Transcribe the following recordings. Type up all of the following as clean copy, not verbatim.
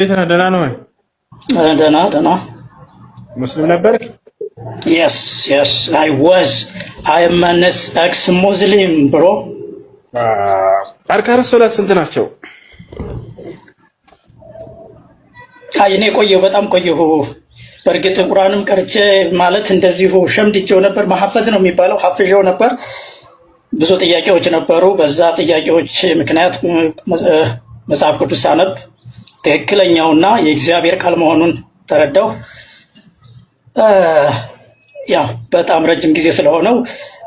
ደህና ነው ወይ? ደህና ሙስሊም ነበር? Yes, I was. I am an ex-Muslim, bro. አርካን ሶላት ስንት ናቸው? እኔ ቆየሁ፣ በጣም ቆየሁ። በእርግጥ ቁርአንም ቀርቼ ማለት እንደዚሁ ሸምድጄው ነበር። መሐፈዝ ነው የሚባለው፣ ሐፍዤው ነበር። ብዙ ጥያቄዎች ነበሩ። በዛ ጥያቄዎች ምክንያት መጽሐፍ ቅዱስ ሳነብ ትክክለኛውና የእግዚአብሔር ቃል መሆኑን ተረዳው። ያው በጣም ረጅም ጊዜ ስለሆነው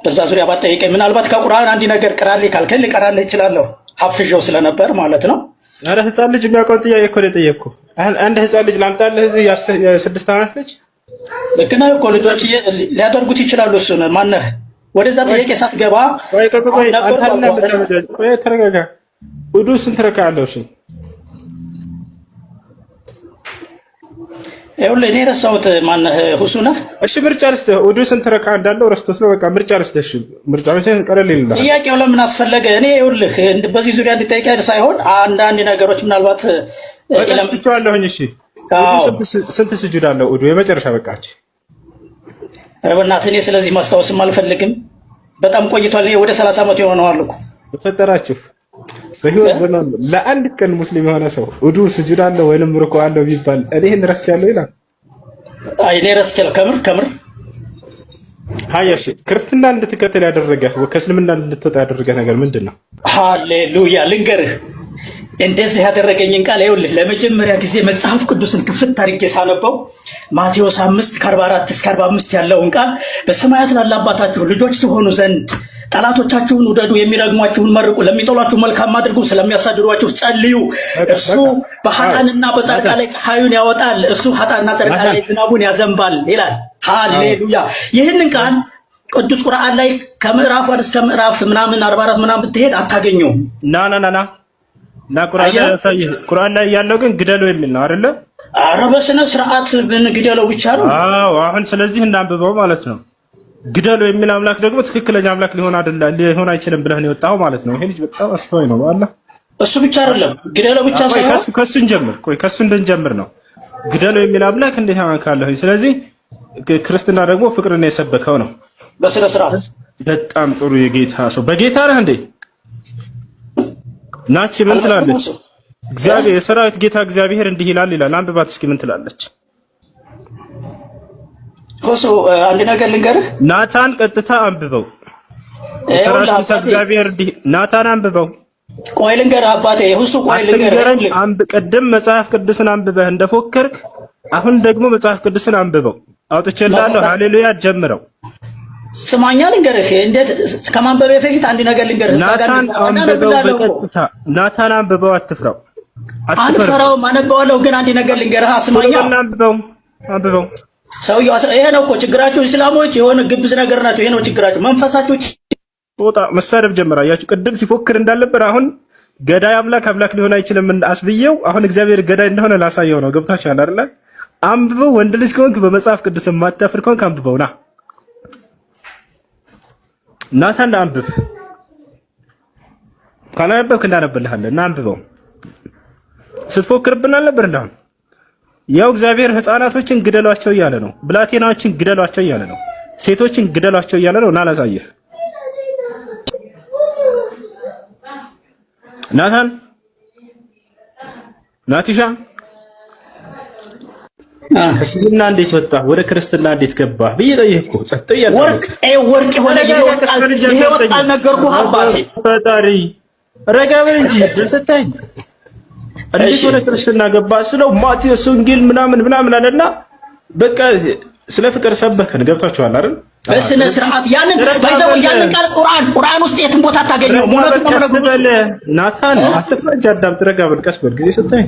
በዛ ዙሪያ ባጠይቀኝ ምናልባት ከቁርአን አንድ ነገር ቅራልኝ ካልከኝ ልቀራልህ እችላለሁ። ሐፍዤው ስለነበር ማለት ነው። አረ ህፃን ልጅ የሚያውቀው ጥያቄ እኮ ነው የጠየቅኩ። አንድ ህፃን ልጅ ላምጣልህ? እዚህ የ6 ዓመት ልጅ ልክ ነህ እኮ ልጆች ሊያደርጉት ይችላሉ። እሱን ማነህ ወደዛ ጥያቄ ሳትገባ ቆይ ተረጋጋ። ውዱ ስንት ረካ አለው? እሺ ይኸውልህ እኔ ረሳሁት። ማነህ ሁሱ ነህ? እሺ ምርጫ ልስጥህ። ውዱ ስንት ረካ እንዳለው ረስቶት ነው። በቃ ምርጫ ልስጥህ። እሺ ምርጫ ብቻ ቀለል ይላል። ጥያቄው ለምን አስፈለገ? እኔ ይኸውልህ በዚህ ዙሪያ እንድጠይቅ ሳይሆን አንዳንድ ነገሮች ምናልባት እለምጥቻለሁኝ። እሺ ስንት ስጁድ አለው ውዱ? የመጨረሻ በቃች። በእናትህ እኔ ስለዚህ ማስታወስም አልፈልግም። በጣም ቆይቷል። እኔ ወደ 30 ዓመት ይሆነዋል እኮ በፈጠራችሁ። በህይወት ለአንድ ቀን ሙስሊም የሆነ ሰው ውዱ ስጁድ አለው ወይንም ሩኩዕ አለው ቢባል እኔ ይሄን ረስቻለሁ ይላል። አይ እኔ ረስቻለሁ። ከምር ሃያሺ ክርስትና እንድትከተል ያደረገ ከእስልምና እንድትወጣ ያደረገ ነገር ምንድን ነው? ሃሌሉያ ልንገርህ፣ እንደዚህ ያደረገኝን ቃል ይኸውልህ። ለመጀመሪያ ጊዜ መጽሐፍ ቅዱስን ክፍት አድርጌ ሳነበው ማቴዎስ 5:44 እስከ 45 ያለውን ቃል በሰማያት ላለ አባታችሁ ልጆች ትሆኑ ዘንድ ጠላቶቻችሁን ውደዱ፣ የሚረግሟችሁን መርቁ፣ ለሚጠሏችሁ መልካም አድርጉ፣ ስለሚያሳድዷችሁ ጸልዩ። እርሱ በኃጥአንና በጻድቃን ላይ ፀሐዩን ያወጣል፣ እርሱ ኃጥአንና ጻድቃን ላይ ዝናቡን ያዘንባል ይላል። ሃሌሉያ። ይህንን ቃል ቅዱስ ቁርአን ላይ ከምዕራፍ ወደ እስከ ምዕራፍ ምናምን 44 ምናምን ብትሄድ አታገኘውም። ና ቁርአን ላይ ያለው ግን ግደሉ የሚል ነው አይደለ? ኧረ በስነ ስርዓት ግደለው ብቻ ነው። አዎ አሁን ስለዚህ እናንብበው ማለት ነው። ግደሉ የሚል አምላክ ደግሞ ትክክለኛ አምላክ ሊሆን አይችልም ብለህ ነው የወጣው ማለት ነው። ይሄ ልጅ በጣም አስተዋይ ነው አላህ። እሱ ብቻ አይደለም ግደለው ብቻ ሳይሆን ከሱ እንጀምር። ከሱ እንድንጀምር ነው። ግደሉ የሚል አምላክ እንዴት ያመልካለሁ? ስለዚህ ክርስትና ደግሞ ፍቅርን የሰበከው ነው በስነ ስርዓት። በጣም ጥሩ የጌታ ሰው። በጌታ ነህ እንዴ? ናቺ ምን ትላለች? እግዚአብሔር የሰራዊት ጌታ እግዚአብሔር እንዲህ ይላል። አንብባት እስኪ ምን ትላለች? ሆሶ አንድ ነገር ልንገርህ። ናታን ቀጥታ አንብበው። የሰራዊት ጌታ እግዚአብሔር እንዲህ ናታን አንብበው። ቆይ ልንገርህ አባቴ ሆሶ ቆይ ልንገርህ። ቀደም መጽሐፍ ቅዱስን አንብበህ እንደፎከርክ አሁን ደግሞ መጽሐፍ ቅዱስን አንብበው። አውጥቼልሃለሁ። ሃሌሉያ ጀምረው። ስማኛ ልንገርህ። እንዴት ከማንበቤ በፊት አንድ ነገር ልንገርህ። ናታን አንብበው በቀጥታ ናታን አንብበው። አትፍራው። አልፈራውም፣ አነበዋለሁ። ግን አንድ ነገር ልንገርህ። ስማኛ አንብበው። ሰውየው ይሄ ነው እኮ ችግራችሁ። እስላሞች የሆነ ግብዝ ነገር ናቸው። ይሄ ነው ችግራችሁ። መንፈሳችሁ ጦጣ መሳደብ ጀመረ። አያችሁ ቅድም ሲፎክር እንዳልነበር አሁን ገዳይ አምላክ ሊሆን አይችልም አስብየው አሁን እግዚአብሔር ገዳይ እንደሆነ ላሳየው ነው። ገብታችኋል አይደል? አንብበው። ወንድ ልጅ ከሆንክ በመጽሐፍ ቅዱስ የማታፍር ከሆንክ አንብበው። ናታን አንብብ። ካላነበብክ እንዳነብልሃለሁ እና አንብበው። ስትፎክርብን አልነበር እንዳሁን? ያው እግዚአብሔር ሕፃናቶችን ግደሏቸው እያለ ነው። ብላቴናዎችን ግደሏቸው እያለ ነው። ሴቶችን ግደሏቸው እያለ ነው። እና ላሳየህ ናታን ናቲሻ እስልምና እንዴት ወጣ ወደ ክርስትና እንዴት ገባ ብዬ ጠየቅኩ። ጸጥ እያለ ወርቅ የሆነ ይሄ ወጣ ነገርኩህ አባቴ። ፈጣሪ ረጋ በል እንጂ ደስታኝ እንዴት ወደ ክርስትና ገባ ስለው ማቴዎስ ወንጌል ምናምን አለና በቃ ስለ ፍቅር ሰበከን። ገብታችኋል አይደል? በስነ ስርዓት ያንን ቃል ቁርአን ውስጥ የትም ቦታ ታገኘው። ናታን አትፍራጅ፣ አዳምጥ፣ ረጋ በል፣ ቀስ በል። ጊዜ ሰጠኝ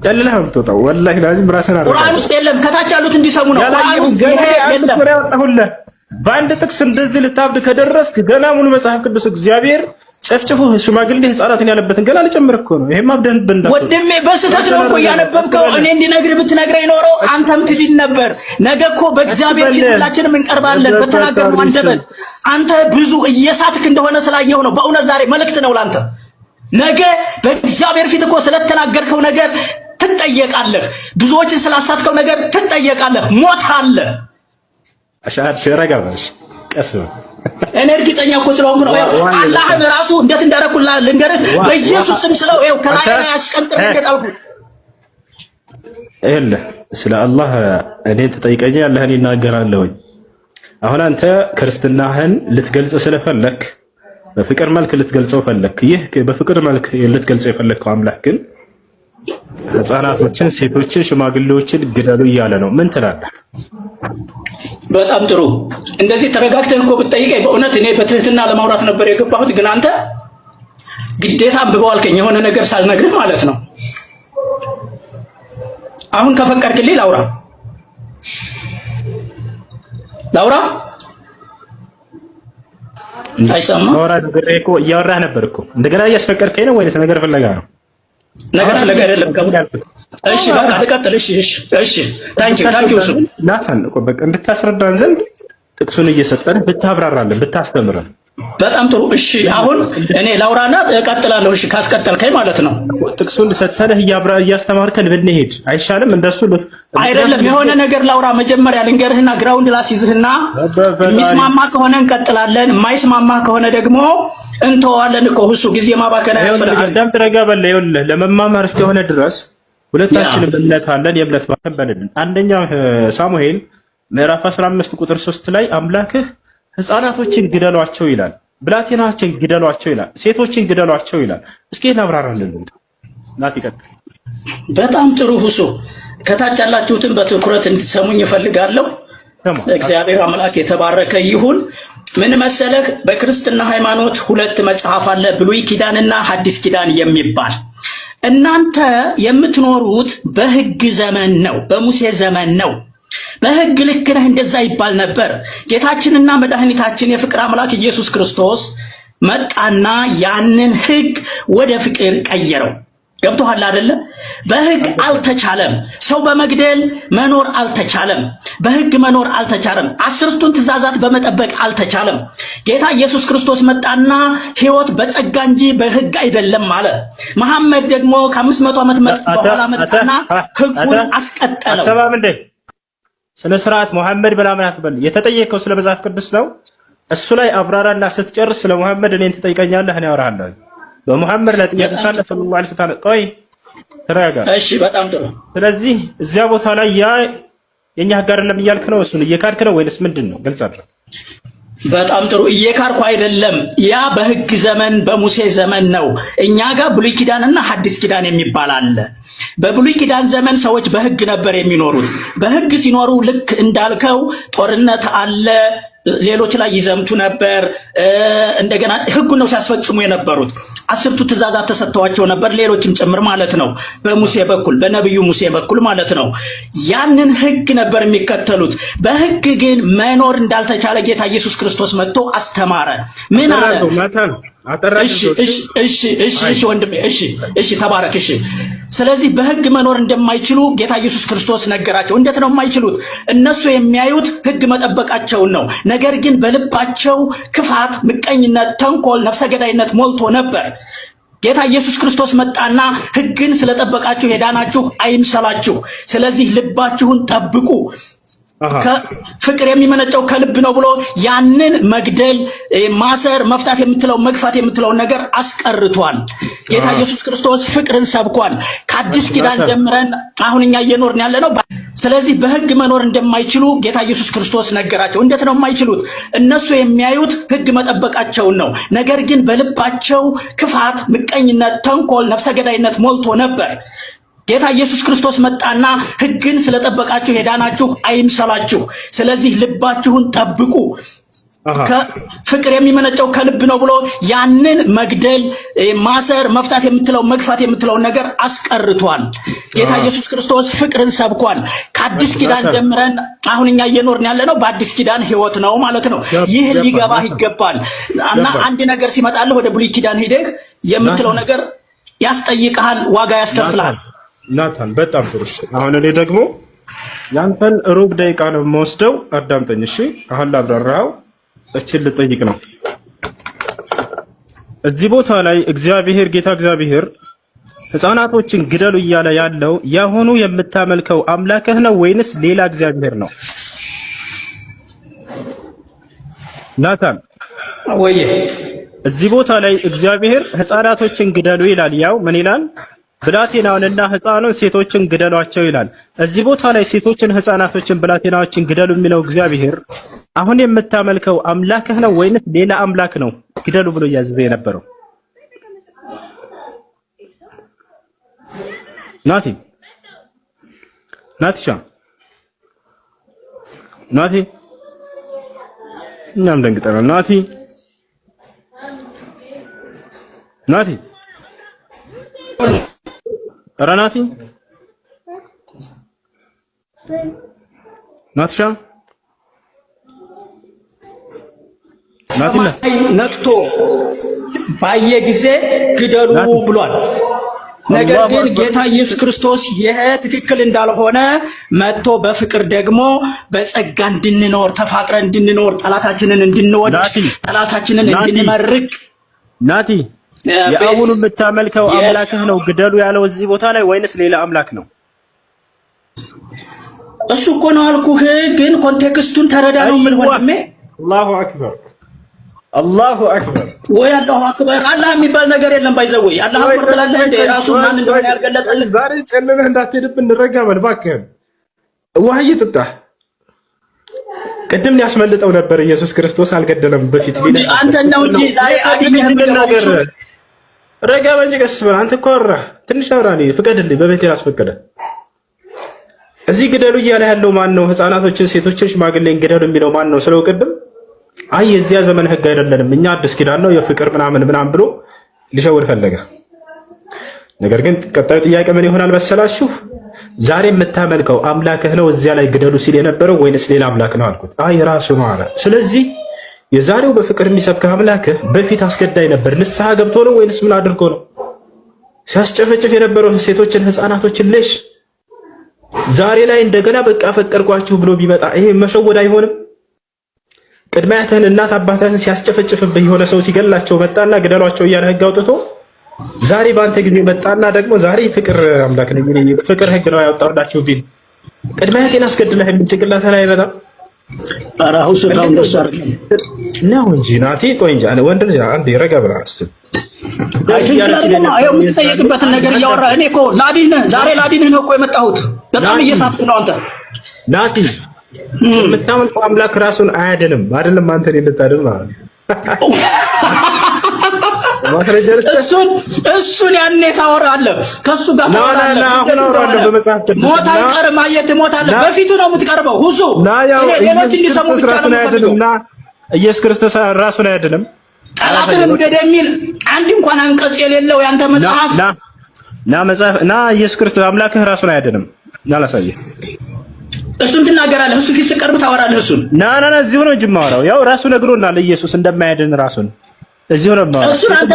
ቀልለህ አምጥተው ወላሂ ላዚም ራስህን አረጋ። ቁርአን ውስጥ የለም። ከታች ያሉት እንዲሰሙ ነው። ቁርአን ውስጥ የለም። በአንድ ጥቅስ እንደዚህ ልታብድ ከደረስክ ገና ሙሉ መጽሐፍ ቅዱስ እግዚአብሔር ጨፍጭፉ ሽማግሌ ህፃናትን ያለበትን ገና ልጨምር እኮ ነው። ይሄማ አብደን ወንድሜ በስህተት ነው እኮ ያነበብከው። እኔ እንዲነግርህ ብትነግረኝ ኖሮ አንተም ትድን ነበር። ነገ እኮ በእግዚአብሔር ፊት ሁላችንም እንቀርባለን በተናገርነው አንደበት። አንተ ብዙ እየሳትክ እንደሆነ ስላየው ነው። በእውነት ዛሬ መልእክት ነው ላንተ። ነገ በእግዚአብሔር ፊት እኮ ስለተናገርከው ነገር ትጠየቃለህ። ብዙዎችን ስላሳትከው ነገር ትጠየቃለህ። ሞት አለ። አሻር ሸረጋባሽ ቀስ እኔ እርግጠኛ እኮ ስለሆንኩ ነው። አላህን ራሱ እንዴት እንዳደረኩላ ልንገርህ። በኢየሱስ ስም ስለው ይኸው ከላይ ላይ አስቀምጥ እንደጣልኩ እለ ስለ አላህ እኔ ትጠይቀኛለህ፣ እኔ እናገራለሁ። አሁን አንተ ክርስትናህን ልትገልጽ ስለፈለክ በፍቅር መልክ ልትገልጸው ፈለክ። ይህ በፍቅር መልክ ልትገልጸው የፈለከው አምላክ ግን ሕፃናቶችን፣ ሴቶችን፣ ሽማግሌዎችን ግደሉ እያለ ነው። ምን ትላለህ? በጣም ጥሩ። እንደዚህ ተረጋግተህ እኮ ብትጠይቀኝ በእውነት እኔ በትህትና ለማውራት ነበር የገባሁት። ግን አንተ ግዴታ አንብበው አልከኝ፣ የሆነ ነገር ሳልነግርህ ማለት ነው። አሁን ከፈቀድክልኝ ላውራ አይሰማም። አውራ ነገር እኮ እያወራህ ነበር እኮ እንደገና እያስፈቀድከኝ ነው ወይስ ነገር ፍለጋ ነው? ነገር ፍለጋ አይደለም። እሺ በቃ ልቀጥል። እሺ ታንኪዩ እሱ ናታን እኮ በቃ እንድታስረዳን ዘንድ ጥቅሱን እየሰጠን ብታብራራለን ብታስተምረን በጣም ጥሩ። እሺ አሁን እኔ ላውራና እቀጥላለሁ። እሺ ካስቀጠልከኝ ማለት ነው። ጥቅሱን ሰተነህ እያስተማርከን ብንሄድ አይሻልም? እንደሱ አይደለም። የሆነ ነገር ላውራ መጀመሪያ ልንገርህና ግራውንድ ላስይዝህና የሚስማማ ከሆነ እንቀጥላለን፣ የማይስማማ ከሆነ ደግሞ እንተዋለን እኮ እሱ ጊዜ ማባከን አያስፈልግም። አዳም ተረጋበለ። ይኸውልህ ለመማማር እስከሆነ ድረስ ሁለታችንም እምነት አለን። የእምነት ባተን በልልን። አንደኛው ሳሙኤል ምዕራፍ 15 ቁጥር 3 ላይ አምላክህ ሕፃናቶችን ግደሏቸው ይላል፣ ብላቴናዎችን ግደሏቸው ይላል፣ ሴቶችን ግደሏቸው ይላል። እስኪ እናብራራለን። ናት ይቀጥል። በጣም ጥሩ ሁሱ። ከታች ያላችሁትን በትኩረት እንድትሰሙኝ እፈልጋለሁ። እግዚአብሔር አምላክ የተባረከ ይሁን። ምን መሰለህ፣ በክርስትና ሃይማኖት ሁለት መጽሐፍ አለ፣ ብሉይ ኪዳንና ሐዲስ ኪዳን የሚባል። እናንተ የምትኖሩት በሕግ ዘመን ነው፣ በሙሴ ዘመን ነው። በሕግ ልክ ነህ እንደዛ ይባል ነበር። ጌታችንና መድኃኒታችን የፍቅር አምላክ ኢየሱስ ክርስቶስ መጣና ያንን ሕግ ወደ ፍቅር ቀየረው። ገብቶሃል አይደለ? በሕግ አልተቻለም። ሰው በመግደል መኖር አልተቻለም። በሕግ መኖር አልተቻለም። 10ቱን ትእዛዛት በመጠበቅ አልተቻለም። ጌታ ኢየሱስ ክርስቶስ መጣና ሕይወት በጸጋ እንጂ በሕግ አይደለም አለ። መሐመድ ደግሞ ከ500 ዓመት በኋላ መጣና ሕጉን አስቀጠለው። ስነ ስርዓት መሐመድ ምናምን አትበል። የተጠየቀው ስለ መጽሐፍ ቅዱስ ነው። እሱ ላይ አብራራና ስትጨርስ ስለ መሐመድ እኔን ትጠይቀኛለህ፣ እኔ አወራሃለሁ። በመሐመድ ላይ ጥያቄ ካለ ሰለላሁ ዐለይሂ ወሰለም ቆይ ተረጋጋ። እሺ በጣም ጥሩ። ስለዚህ እዚያ ቦታ ላይ ያ የኛ ህግ አይደለም እያልክ ነው? እሱን እየካድክ ነው ወይስ ምንድን ነው? ግልጽ አድርግ። በጣም ጥሩ። እየካድኩ አይደለም። ያ በሕግ ዘመን በሙሴ ዘመን ነው። እኛ ጋር ብሉይ ኪዳንና ሐዲስ ኪዳን የሚባል አለ። በብሉይ ኪዳን ዘመን ሰዎች በሕግ ነበር የሚኖሩት። በሕግ ሲኖሩ ልክ እንዳልከው ጦርነት አለ፣ ሌሎች ላይ ይዘምቱ ነበር። እንደገና ሕጉን ነው ሲያስፈጽሙ የነበሩት። 10ቱ ትእዛዛት ተሰጥተዋቸው ነበር፣ ሌሎችም ጭምር ማለት ነው። በሙሴ በኩል በነቢዩ ሙሴ በኩል ማለት ነው። ያንን ሕግ ነበር የሚከተሉት። በሕግ ግን መኖር እንዳልተቻለ ጌታ ኢየሱስ ክርስቶስ መጥቶ አስተማረ። ምን አለ? እሺ ወንድሜ፣ እሺ ተባረክ። እሺ ስለዚህ በሕግ መኖር እንደማይችሉ ጌታ ኢየሱስ ክርስቶስ ነገራቸው። እንዴት ነው የማይችሉት? እነሱ የሚያዩት ሕግ መጠበቃቸውን ነው። ነገር ግን በልባቸው ክፋት፣ ምቀኝነት፣ ተንኮል፣ ነፍሰ ገዳይነት ሞልቶ ነበር። ጌታ ኢየሱስ ክርስቶስ መጣና ሕግን ስለጠበቃችሁ የዳናችሁ አይምሰላችሁ፣ ስለዚህ ልባችሁን ጠብቁ፣ ፍቅር የሚመነጨው ከልብ ነው ብሎ ያንን መግደል፣ ማሰር፣ መፍታት የምትለው መግፋት የምትለውን ነገር አስቀርቷል። ጌታ ኢየሱስ ክርስቶስ ፍቅርን ሰብኳል። ከአዲስ ኪዳን ጀምረን አሁን እኛ እየኖርን ያለ ነው። ስለዚህ በሕግ መኖር እንደማይችሉ ጌታ ኢየሱስ ክርስቶስ ነገራቸው። እንዴት ነው የማይችሉት? እነሱ የሚያዩት ሕግ መጠበቃቸውን ነው። ነገር ግን በልባቸው ክፋት፣ ምቀኝነት፣ ተንኮል፣ ነፍሰ ገዳይነት ሞልቶ ነበር። ጌታ ኢየሱስ ክርስቶስ መጣና ሕግን ስለጠበቃችሁ የዳናችሁ አይምሰላችሁ፣ ስለዚህ ልባችሁን ጠብቁ፣ ፍቅር የሚመነጨው ከልብ ነው ብሎ ያንን መግደል፣ ማሰር፣ መፍታት የምትለው መግፋት የምትለውን ነገር አስቀርቷል። ጌታ ኢየሱስ ክርስቶስ ፍቅርን ሰብኳል። ከአዲስ ኪዳን ጀምረን አሁን እኛ እየኖርን ያለ ነው በአዲስ ኪዳን ሕይወት ነው ማለት ነው። ይህ ሊገባህ ይገባል። እና አንድ ነገር ሲመጣልህ ወደ ብሉይ ኪዳን ሂደህ የምትለው ነገር ያስጠይቅሃል፣ ዋጋ ያስከፍልሃል። ናታን በጣም ጥሩ። አሁን እኔ ደግሞ ያንተን ሩብ ደቂቃ ነው የምወስደው። አዳምጠኝ እሺ። አሁን ላብራራው እችን ልጠይቅ ነው። እዚህ ቦታ ላይ እግዚአብሔር ጌታ እግዚአብሔር ሕፃናቶችን ግደሉ እያለ ያለው ያሁኑ የምታመልከው አምላክህ ነው ወይንስ ሌላ እግዚአብሔር ነው? ናታን ወይ እዚህ ቦታ ላይ እግዚአብሔር ሕፃናቶችን ግደሉ ይላል። ያው ምን ይላል? ብላቴናውንና ሕፃኑን ሴቶችን ግደሏቸው ይላል። እዚህ ቦታ ላይ ሴቶችን፣ ሕፃናቶችን፣ ብላቴናዎችን ግደሉ የሚለው እግዚአብሔር አሁን የምታመልከው አምላክህ ነው ወይንስ ሌላ አምላክ ነው ግደሉ ብሎ እያዘዘ የነበረው? ናቲ እኛም ደንግጠናል። ናቲ ኧረ ናትሻ ነቅቶ ባየ ጊዜ ግደሉ ብሏል። ነገር ግን ጌታ ኢየሱስ ክርስቶስ ይሄ ትክክል እንዳልሆነ መጥቶ በፍቅር ደግሞ በጸጋ እንድንኖር ተፋቅረን እንድንኖር ጠላታችንን እንድንወድ ጠላታችንን እንድንመርቅ ናቲ የአሁኑ የምታመልከው አምላክህ ነው ግደሉ ያለው እዚህ ቦታ ላይ ወይንስ ሌላ አምላክ ነው? እሱ እኮ ነው አልኩህ። ግን ኮንቴክስቱን ተረዳ ነው ምን ወንድሜ። አላሁ አክበር አላሁ አክበር ወይ አላሁ አክበር። አላህ የሚባል ነገር የለም። ባይዘው ወይ አላህ አክበር ትላለህ እንደ ራሱ ማን እንደሆነ ያልገለጠልህ። ዛሬ ጨለመህ እንዳትሄድብን እንረጋ በል እባክህ። ውሃ እየጠጣህ ቅድም ሊያስመልጠው ነበር ኢየሱስ ክርስቶስ አልገደለም። በፊት አንተ ነው እንጂ ዛሬ አዲስ ነገር ረጋ በል ቀስ በል። አንተ እኮ አወራህ ትንሽ አውራኔ ፍቀድልኝ። በቤቴ ላስፈቀደ እዚህ ግደሉ እያለ ያለው ማን ነው? ሕፃናቶችን፣ ሴቶችን፣ ሽማግሌን ግደሉ የሚለው ማን ነው? ስለው ቅድም አይ የዚያ ዘመን ሕግ አይደለንም እኛ አዲስ ኪዳን ነው የፍቅር ምናምን ብሎ ሊሸውር ፈለገ። ነገር ግን ቀጣዩ ጥያቄ ምን ይሆናል መሰላችሁ? ዛሬ የምታመልከው አምላክህ ነው እዚያ ላይ ግደሉ ሲል የነበረው ወይንስ ሌላ አምላክ ነው አልኩት። አይ ራሱ ነው አለ። ስለዚህ የዛሬው በፍቅር የሚሰብክህ አምላክህ በፊት አስገዳይ ነበር። ንስሐ ገብቶ ነው ወይንስ ምን አድርጎ ነው? ሲያስጨፈጭፍ የነበረው ሴቶችን፣ ሕፃናቶችን ልሽ ዛሬ ላይ እንደገና በቃ ፈቀርኳችሁ ብሎ ቢመጣ ይሄ መሸወድ አይሆንም? ቅድሚያትህን እናት አባትህን ሲያስጨፈጭፍብህ የሆነ ሰው ሲገላቸው መጣና ግደሏቸው እያለ ሕግ አውጥቶ ዛሬ በአንተ ጊዜ መጣና ደግሞ ዛሬ ፍቅር አምላክ ነኝ ፍቅር ሕግ ነው ያወጣሁላችሁ ቢል ቅድሚያቴን አስገድለህ የምንጭቅላት ላይ በጣም አራሁ ሰታው እንደሱ አይደለም ነው እንጂ ናቲ ቆይ እንጂ ወንድ ልጅ አንዴ ረጋ ብለህ አስብ። የምትጠየቅበትን ነገር እያወራ እኔ እኮ ላዲንህ ዛሬ ላዲንህ ነው እኮ የመጣሁት። በጣም እየሳትክ ነው አንተ ናቲ። የምታመልከው አምላክ ራሱን አያድንም አይደለም አንተን ልታድን ማለት እሱን ያኔ ታወራለህ ከሱ ጋር ታወራለህ። ሞት አይቀርም አየህ ትሞታለህ። በፊቱ ነው የምትቀርበው። ሁሱ ሌሎች እንዲሰሙ ብቻ ነው የምትፈልገው። ኢየሱስ ክርስቶስ ራሱን አያድንም ጠላትን እንግዲህ የሚል አንድ እንኳን አንቀጽ የሌለው ያንተ መጽሐፍ ና ኢየሱስ ክርስቶስ አምላክህ ራሱን አያድንም። ና ላሳየህ። እሱን ትናገራለህ። እሱ ፊት ስቀርብ ታወራለህ። እሱን ና እዚሁ ነው እንጂ የማወራው። ያው ራሱ ነግሮናል ኢየሱስ እንደማያድን ራሱን እዚሁ ነው የማወራው። እሱን አንተ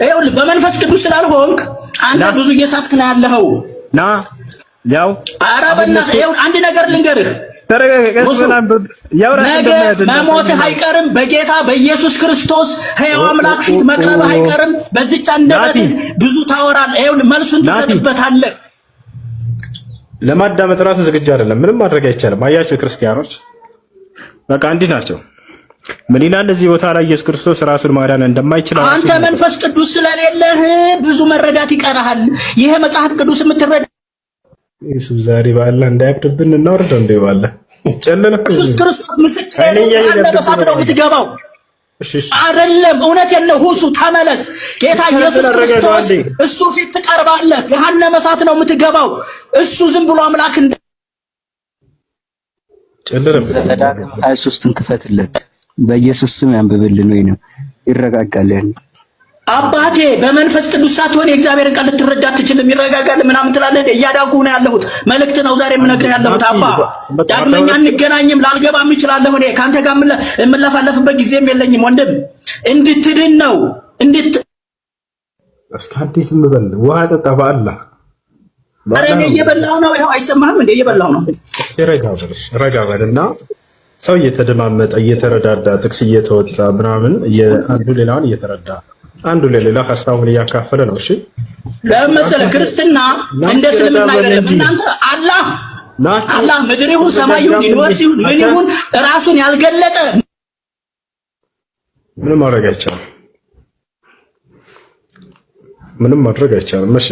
ይኸውልህ በመንፈስ ቅዱስ ስላልሆንክ አንተ ብዙ እየሳትክ ነው ያለኸው። ና ያው ኧረ በእናትህ ይኸውልህ አንድ ነገር ልንገርህ። መሞትህ አይቀርም። በጌታ በኢየሱስ ክርስቶስ ሕያው አምላክ ፊት መቅረብህ አይቀርም። በዚች አንደበትህ ብዙ ታወራለህ። ይኸውልህ መልሱን ትሰጥበታለህ። ለማዳመጥ ራሱ ዝግጁ አይደለም። ምንም ማድረግ አይቻልም። አያቸው ክርስቲያኖች በቃ እንዲህ ናቸው። ምን ይላል እዚህ ቦታ ላይ ኢየሱስ ክርስቶስ ራሱን ማዳን እንደማይችል አንተ መንፈስ ቅዱስ ስለሌለህ ብዙ መረዳት ይቀርሃል። ይሄ መጽሐፍ ቅዱስ የምትረዳ ኢየሱስ ዛሬ ባላ እንዳያብድብን እናወርደው እንደ ባላ ጨለለ ኢየሱስ ክርስቶስ ምስክር ነው የምትገባው አይደለም። እውነቴን ነው። ሁሱ ተመለስ። ጌታ ኢየሱስ ክርስቶስ እሱ ፊት ትቀርባለህ። ገሃነመ እሳት ነው የምትገባው። እሱ ዝም ብሎ አምላክ እንደ ጨለለበት ዘዳግም 23ን ክፈትለት በኢየሱስ ስም ያንብብልን ወይንም ይረጋጋል። አባቴ በመንፈስ ቅዱስ ሳትሆን የእግዚአብሔርን ቃል ልትረዳ አትችልም። ይረጋጋል ምናምን ትላለህ። እያዳንኩ ነው ያለሁት። መልእክት ነው ዛሬ የምነግርህ ያለሁት። አባ ዳግመኛ እንገናኝም ላልገባም እችላለሁ። እኔ ካንተ ጋር የምለፋለፍበት ጊዜም የለኝም ወንድም። እንድትድን ነው እስኪ አዲስ ምበል ውሃ ጠጣ በአላህ ኧረ እኔ እየበላሁ ነው። ይኸው አይሰማህም እንዴ? እየበላሁ ነው። ረጋ በልና ሰው እየተደማመጠ እየተረዳዳ ጥቅስ እየተወጣ ምናምን አንዱ ሌላውን እየተረዳ አንዱ ለሌላ ሀሳቡን እያካፈለ ነው። እሺ ለምሳሌ ክርስትና እንደ እስልምና አይደለም። እናንተ አላህ ምድር ይሁን ሰማይ ይሁን ዩኒቨርስ ይሁን ምን ይሁን ራሱን ያልገለጠ ምንም ማድረግ አይቻልም። ምንም ማድረግ አይቻልም። እሺ